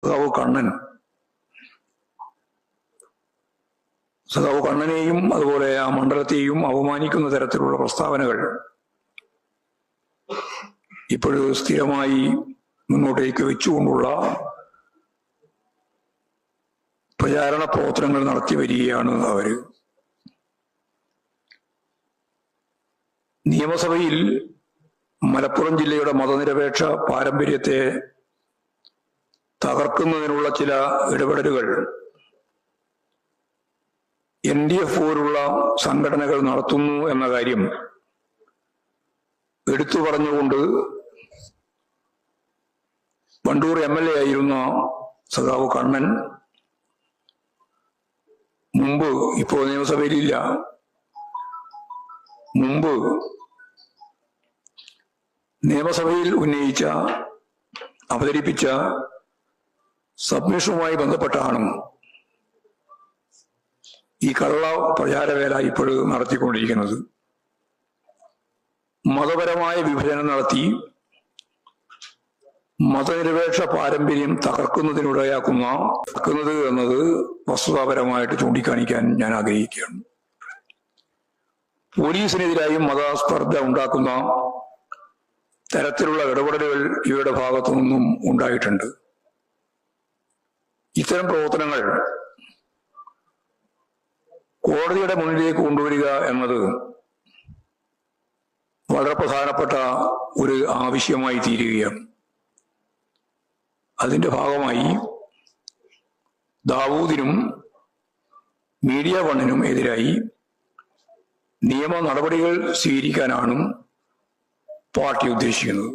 സഖാവ് കണ്ണനെയും അതുപോലെ ആ മണ്ഡലത്തെയും അവമാനിക്കുന്ന തരത്തിലുള്ള പ്രസ്താവനകൾ ഇപ്പോഴും സ്ഥിരമായി മുന്നോട്ടേക്ക് വെച്ചുകൊണ്ടുള്ള പ്രചാരണ പ്രവർത്തനങ്ങൾ നടത്തി വരികയാണ് അവര്. നിയമസഭയിൽ മലപ്പുറം ജില്ലയുടെ മതനിരപേക്ഷ പാരമ്പര്യത്തെ തകർക്കുന്നതിനുള്ള ചില ഇടപെടലുകൾ NDF പോലുള്ള സംഘടനകൾ നടത്തുന്നു എന്ന കാര്യം എടുത്തു പറഞ്ഞുകൊണ്ട് വണ്ടൂർ MLA ആയിരുന്ന സഖാവ് കണ്ണൻ മുമ്പ്, ഇപ്പോൾ നിയമസഭയിലില്ല, മുമ്പ് നിയമസഭയിൽ അവതരിപ്പിച്ച സബ്മിഷനുമായി ബന്ധപ്പെട്ടാണ് ഈ കള്ള പ്രചാരവേല ഇപ്പോഴും നടത്തിക്കൊണ്ടിരിക്കുന്നത്. മതപരമായ വിഭജനം നടത്തി മതനിരപേക്ഷ പാരമ്പര്യം തകർക്കുന്നത് എന്നത് വസ്തുതാപരമായിട്ട് ചൂണ്ടിക്കാണിക്കാൻ ഞാൻ ആഗ്രഹിക്കുകയാണ്. പോലീസിനെതിരായും മതസ്പർദ്ധ ഉണ്ടാക്കുന്ന തരത്തിലുള്ള ഇടപെടലുകൾ ഇവരുടെ ഭാഗത്തു നിന്നും ഉണ്ടായിട്ടുണ്ട്. ഇത്തരം പ്രവർത്തനങ്ങൾ കോടതിയുടെ മുന്നിലേക്ക് കൊണ്ടുവരിക എന്നത് വളരെ പ്രധാനപ്പെട്ട ഒരു ആവശ്യമായി തീരുകയാണ്. അതിന്റെ ഭാഗമായി ദാവൂദിനും മീഡിയ വണ്ണിനും എതിരായി നിയമ നടപടികൾ സ്വീകരിക്കാനാണ് പാർട്ടി ഉദ്ദേശിക്കുന്നത്.